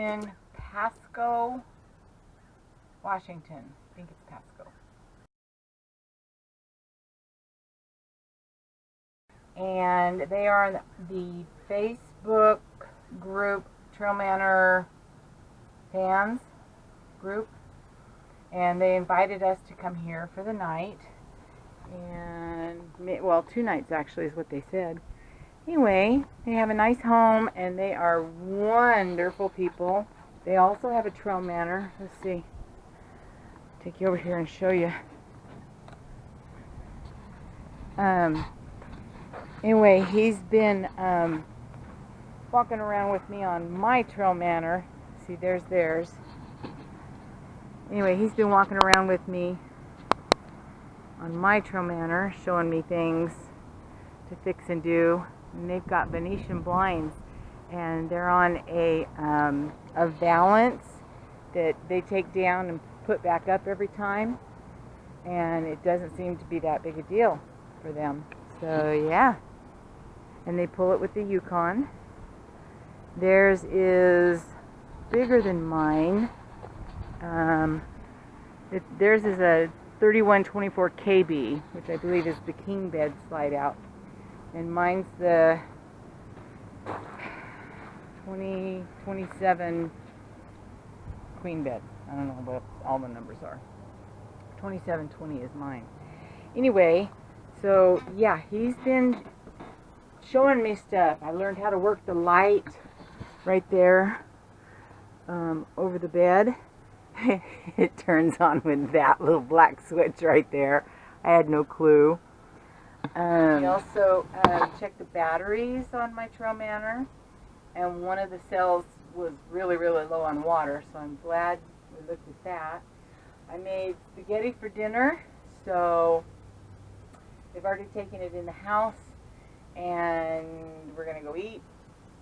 in Pasco, Washington. I think it's Pasco. And they are in the Facebook group TrailManor fans group, and they invited us to come here for the night, and well, 2 nights actually is what they said. Anyway, they have a nice home and they are wonderful people. They also have a TrailManor. Let's see, take you over here and show you. Anyway, he's been walking around with me on my TrailManor. See, there's theirs. Anyway, he's been walking around with me on my TrailManor, showing me things to fix and do. And they've got Venetian blinds, and they're on a valance that they take down and put back up every time, and it doesn't seem to be that big a deal for them. So yeah, and they pull it with the Yukon. Theirs is bigger than mine. Theirs is a 3124 KB, which I believe is the king bed slide out, and mine's the 27 queen bed. I don't know what all the numbers are. 2720 is mine. Anyway, so yeah, he's been showing me stuff. I learned how to work the light right there over the bed. It turns on with that little black switch right there. I had no clue. We also checked the batteries on my TrailManor, and one of the cells was really low on water, so I'm glad we looked at that. I made spaghetti for dinner, so they've already taken it in the house, and we're going to go eat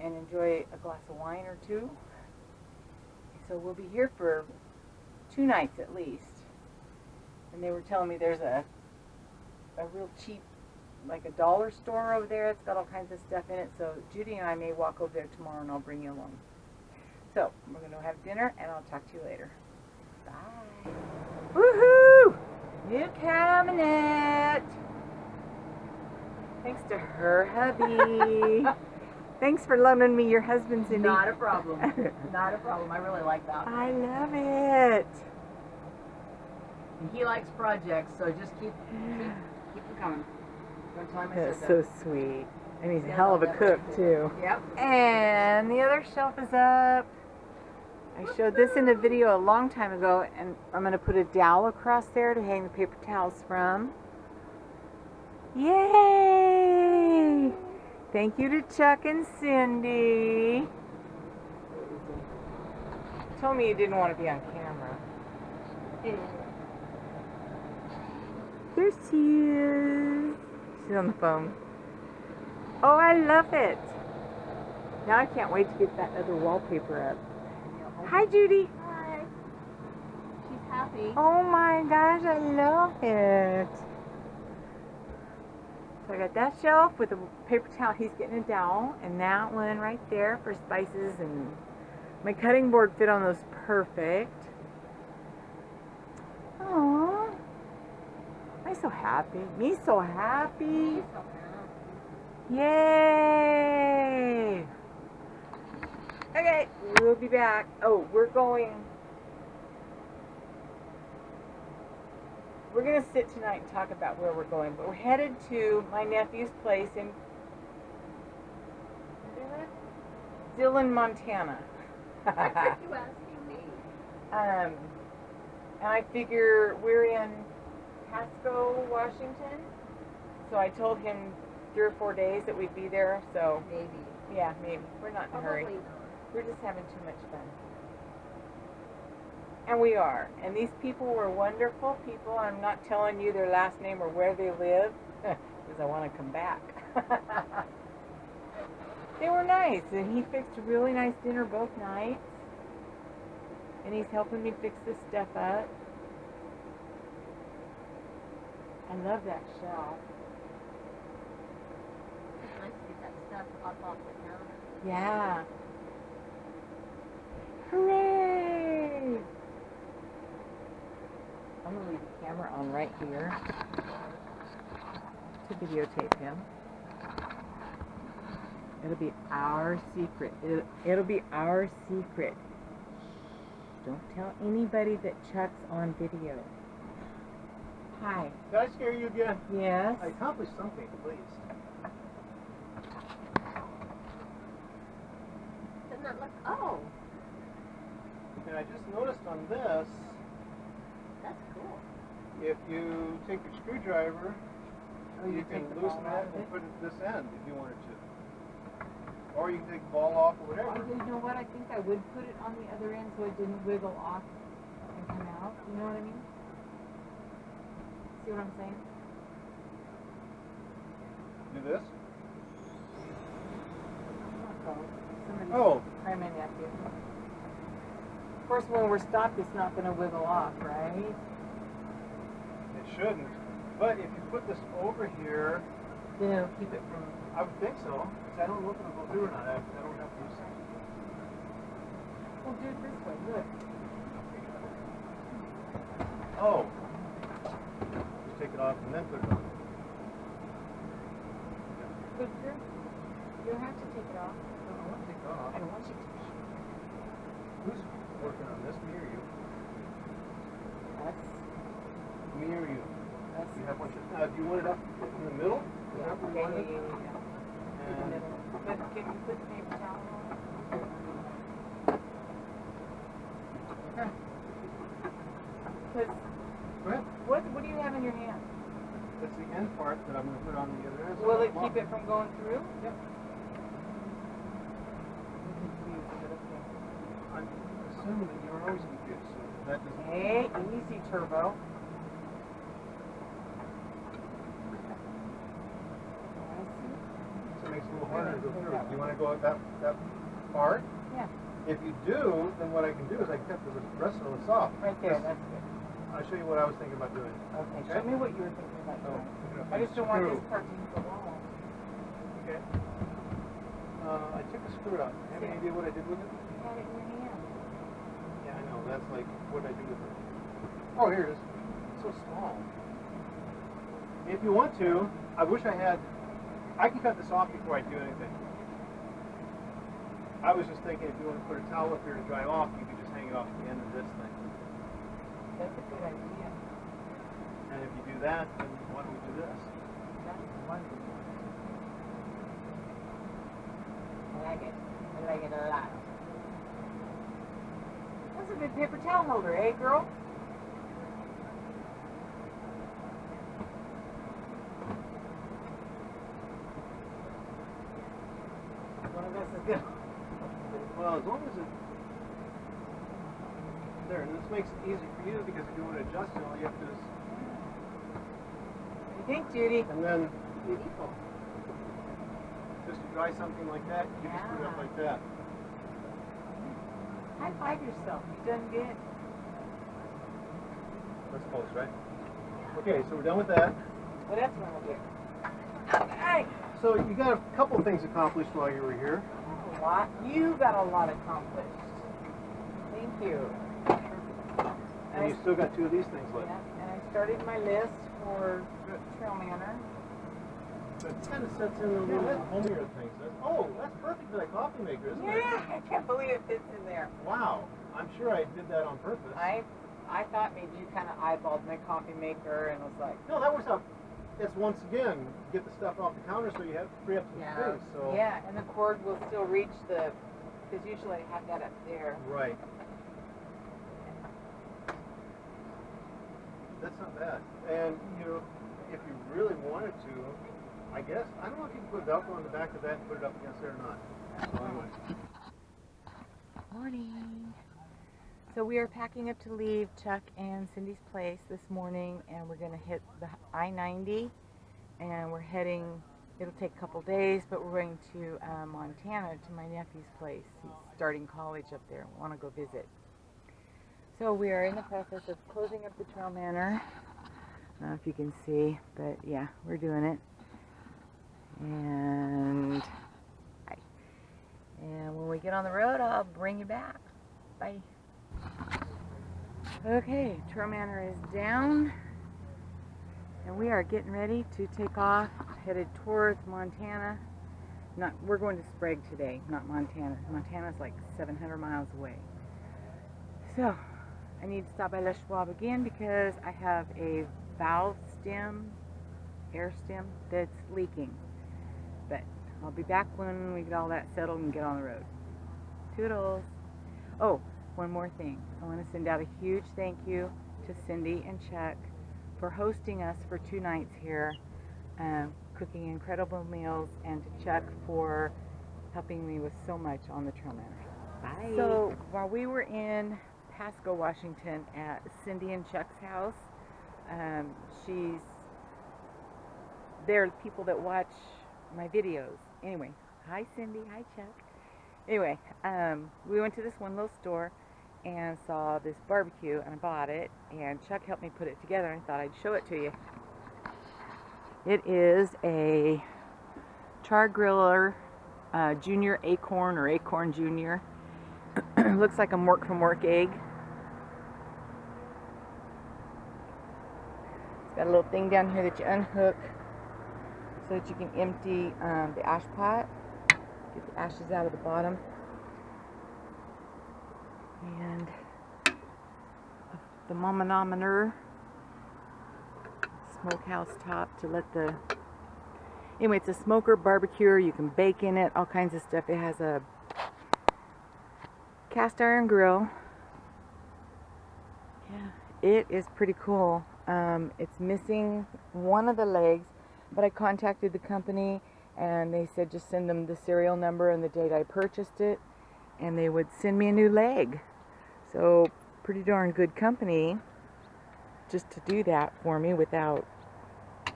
and enjoy a glass of wine or two. So we'll be here for 2 nights at least. And they were telling me there's a real cheap, like a dollar store over there. It's got all kinds of stuff in it. So Judy and I may walk over there tomorrow, and I'll bring you along. So we're going to have dinner, and I'll talk to you later. Bye. Woohoo! New cabinet. Thanks to her hubby. Thanks for loaning me your husband's, Cindy. Not a problem. Not a problem. I really like that. I love it. And he likes projects, so just keep them coming. Don't tell him I said That's that. so sweet. And he's a hell of a cook, too. Yep. And the other shelf is up. I showed this in a video a long time ago, and I'm going to put a dowel across there to hang the paper towels from. Yay! Thank you to Chuck and Cindy. Told me you didn't want to be on camera. There she is. She's on the phone. Oh, I love it. Now I can't wait to get that other wallpaper up. Hi, Judy. Hi. She's happy. Oh my gosh, I love it. So I got that shelf with a paper towel. He's getting a dowel, and that one right there for spices, and my cutting board fit on those perfect. Aww. I'm so happy. Me so happy. Yay! Okay, we'll be back. Oh, we're going to sit tonight and talk about where we're going, but we're headed to my nephew's place in Dillon, Montana. You asking me? And I figure we're in Pasco, Washington, so I told him 3 or 4 days that we'd be there, so Maybe. yeah, maybe. We're not in a hurry. Probably not. We're just having too much fun. And we are. And these people were wonderful people. I'm not telling you their last name or where they live, because I want to come back. They were nice, and he fixed a really nice dinner both nights. And he's helping me fix this stuff up. I love that shelf. It's nice to get that stuff off the counter. Yeah. Hooray! I'm gonna leave the camera on right here to videotape him. It'll be our secret. It'll be our secret. Don't tell anybody that Chuck's on video. Hi. Did I scare you again? Yes. I accomplished something, at least. Doesn't that look? Oh, And I just noticed on this, that's cool. if you take your screwdriver, Oh, you you can take the loosen ball that out of and it? put it at this end if you wanted to. Or you can take the ball off or whatever. Oh, you know what? I think I would put it on the other end so it didn't wiggle off and come out. You know what I mean? See what I'm saying? Do this. Somebody's Oh. trying my nephew. Of course, when we're stopped, it's not going to wiggle off, right? It shouldn't. But if you put this over here, Then it'll keep it from. I would think so. 'Cause I don't know if it'll go through or not. I don't have to use it. Well, do it this way. Look. Oh. Just take it off and then put it on. But you don't have to take it off. No, I want to take it off. I don't want you to. Who's working on this? Me or you? That's. Me or you? That's. You have one. Do you want it up in the middle? Is that what you want it? And But can you put the paper towel on? Because go ahead. what do you have in your hand? That's the end part that I'm going to put on the other end. Will it keep it from going through? Yep. I'm assuming that you're always confused, so that doesn't. Hey, easy, Turbo. So it makes it a little harder to go through. Do you want to go at that part? Yeah. If you do, then what I can do is I cut the rest of this off. Right there, that's good. I'll show you what I was thinking about doing. Okay, show me what you were thinking about So, doing. I'm gonna I just don't want screw. this part to go wrong. Okay. I took a screw out. Have any idea what I did with it? You had it in your hand. Yeah, I know. That's like what I do with it. Oh, here it is. It's so small. If you want to, I wish I had. I can cut this off before I do anything. I was just thinking if you want to put a towel up here to dry off, you could just hang it off at the end of this thing. That's a good idea. And if you do that, then why don't we do this? That's wonderful. I like it. I like it a lot. That's a good paper towel holder, eh, girl? One of us is good. Well, as long as it. There, and this makes it easy for you because if you want to adjust it, all you have to do is. What do you think, Judy? And then, Beautiful. just to dry something like that, you just put it up like that. High five yourself. You've done good. That's close, right? Okay, so we're done with that. What else want to do? Okay. So you got a couple things accomplished while you were here. A lot. You got a lot accomplished. Thank you. And you still got 2 of these things left. Yeah, and I started my list for TrailManor. That kind of sets in the little homier things. That's perfect for that coffee maker, isn't it? Yeah, I can't believe it fits in there. Wow. I'm sure I did that on purpose. I thought maybe you kind of eyeballed my coffee maker and was like, No, that works out. It's once again, get the stuff off the counter so you have free up some space. So. yeah, and the cord will still reach the, because usually I have that up there. Right. That's not bad. And if you really wanted to, I guess, I don't know if you can put Velcro on the back of that and put it up against there or not. So anyway. Morning. So we are packing up to leave Chuck and Cindy's place this morning, and we're going to hit the I-90, and we're heading, it'll take a couple days, but we're going to Montana to my nephew's place. He's starting college up there. We want to go visit. So we are in the process of closing up the TrailManor. I don't know if you can see, but yeah, we're doing it. And when we get on the road, I'll bring you back. Bye. Okay, TrailManor is down, and we are getting ready to take off, headed towards Montana. We're going to Sprague today, not Montana. Montana's like 700 miles away. So, I need to stop by Les Schwab again because I have a valve stem, air stem, that's leaking. But I'll be back when we get all that settled and get on the road. Toodles! Oh, one more thing. I want to send out a huge thank you to Cindy and Chuck for hosting us for 2 nights here, cooking incredible meals, and to Chuck for helping me with so much on the TrailManor. Bye. So while we were in Pasco, Washington at Cindy and Chuck's house, they're people that watch my videos. Anyway, hi Cindy, hi Chuck. Anyway, we went to this one little store and saw this barbecue, and I bought it, and Chuck helped me put it together, and I thought I'd show it to you. It is a Char Griller Junior Acorn, or Acorn Junior. Looks like a Mork from Mork egg. It's got a little thing down here that you unhook so that you can empty the ash pot. Get the ashes out of the bottom. And the thermometer, smokehouse top to let the... Anyway, it's a smoker barbecue. You can bake in it, all kinds of stuff. It has a cast iron grill. Yeah, it is pretty cool. It's missing one of the legs, but I contacted the company and they said just send them the serial number and the date I purchased it, and they would send me a new leg. So pretty darn good company just to do that for me without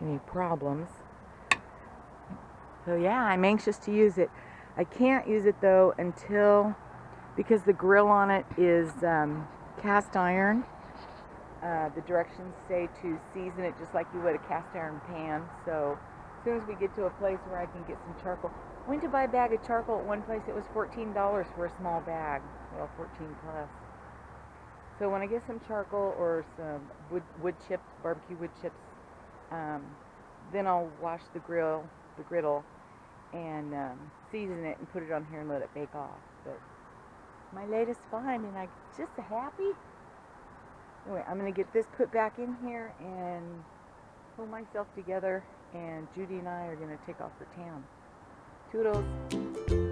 any problems. So yeah, I'm anxious to use it. I can't use it though until, because the grill on it is cast iron. The directions say to season it just like you would a cast iron pan. So as soon as we get to a place where I can get some charcoal. I went to buy a bag of charcoal at one place. It was $14 for a small bag. Well, 14 plus. So when I get some charcoal or some wood chips, barbecue wood chips, then I'll wash the griddle, and season it and put it on here and let it bake off. But my latest find, and I'm just happy. Anyway, I'm going to get this put back in here and pull myself together, and Judy and I are going to take off for town. Toodles!